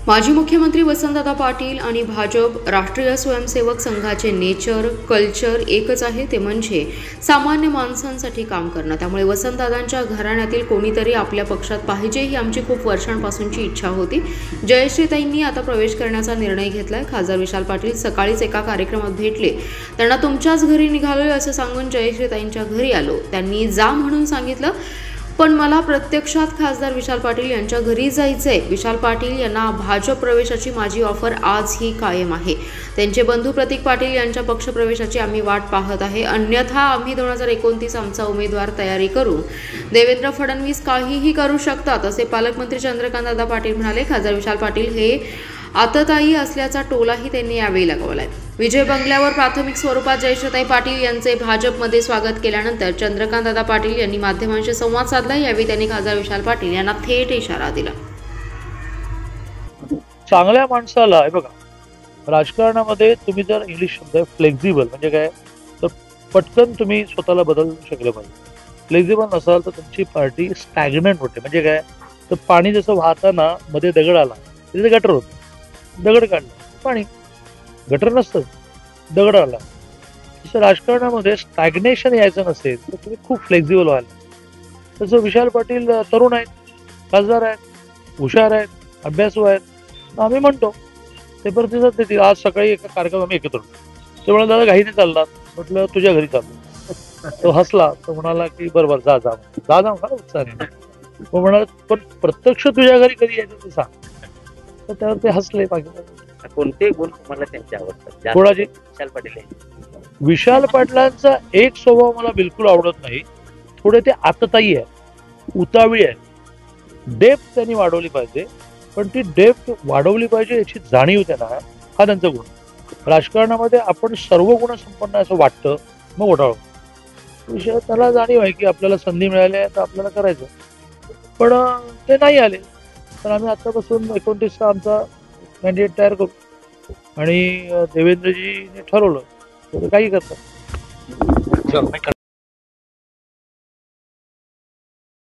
माजी मुख्यमंत्री वसंतदादा पाटील आणि भाजप राष्ट्रीय स्वयंसेवक संघाचे नेचर कल्चर एकच आहे, ते म्हणजे सामान्य माणसांसाठी काम करणं। त्यामुळे वसंतदादांच्या घराण्यातील कोणीतरी आपल्या पक्षात पाहिजे ही आमची खूप वर्षांपासूनची इच्छा होती। जयश्रीताईंनी आता प्रवेश करण्याचा निर्णय घेतलाय। खासदार विशाल पाटील सकाळीच एका कार्यक्रमात भेटले, त्यांना तुमच्याच घरी निघालोय असं सांगून जयश्रीताईंच्या घरी आलो। त्यांनी जा म्हणून सांगितलं, पण मला प्रत्यक्षात खासदार विशाल पाटील यांच्या घरी जायचंय। विशाल पाटील यांना भाजप प्रवेशाची माझी ऑफर आजही कायम आहे। त्यांचे बंधू प्रतीक पाटील यांच्या पक्षप्रवेशाची आम्ही वाट पाहत आहे, अन्यथा आम्ही 2029 आमचा उमेदवार तयारी करू। देवेंद्र फडणवीस काहीही करू शकतात असे पालकमंत्री चंद्रकांतदादा पाटील म्हणाले। खासदार विशाल पाटील हे आततायी असल्याचा टोलाही त्यांनी यावेळी लगावलाय। विजय बंगल्यावर प्राथमिक स्वरूपात जयश्रीताई पाटील यांचे भाजपमध्ये स्वागत केल्यानंतर चंद्रकांतदादा पाटील यांनी माध्यमांशी संवाद साधला। यावेळी त्यांनी खासदार विशाल पाटील यांना थेट इशारा दिला। चांगल्या माणसाला हे बघा, राजकारणामध्ये तुम्ही जर इंग्लिश शब्द आहे फ्लेक्झिबल म्हणजे काय, तर पटकन तुम्ही स्वतःला बदलू शकले पाहिजे। फ्लेक्झिबल नसाल तर तुमची पार्टी स्टॅग्नंट होते। म्हणजे काय, तर पाणी जसं वाहताना मध्ये दगड आला तिथे गटर होतं, दगड काढलं पाणी, गटर नसतं दगड आला। तसं राजकारणामध्ये स्टॅग्नेशन यायचं नसेल तर तुम्ही खूप फ्लेक्झिबल व्हाल। तसं विशाल पाटील तरुण आहेत, खासदार आहेत, हुशार आहेत, अभ्यासू आहेत। आम्ही म्हणतो ते प्रतिसाद देतील। आज सकाळी एका कार्यक्रम आम्ही एकत्र होतो, ते म्हणाला दादा घाईने चाललात, म्हटलं तुझ्या घरी चाललो। तो हसला, तो म्हणाला की बरोबर जा जा जा जा मला उत्साहाने। तो म्हणाला पण प्रत्यक्ष तुझ्या घरी कधी यायचं ते सांग। तर त्यावर ते हसले। बाकी कोणते गुण तुम्हाला त्यांचे आवडतात? कोणाचे? विशाल पाटील विशाल पाटलांचा एक स्वभाव मला बिलकुल आवडत नाही, थोडे ते आतताई आहे, उतावळी आहे। डेप्थ त्यांनी वाढवली पाहिजे, पण ती डेप्थ वाढवली पाहिजे याची जाणीव त्यांना आहे, हा त्यांचा गुण। राजकारणामध्ये आपण सर्व गुण संपन्न असं वाटतं, मग घोटाळा विषय त्याला जाणीव आहे की आपल्याला संधी मिळाली आहे तर आपल्याला करायचं, पण ते नाही आले तर आम्ही आतापासून 29चा आमचा कॅन्डिडेट तयार करू। आणि देवेंद्रजीने ठरवलं तर काही करतात।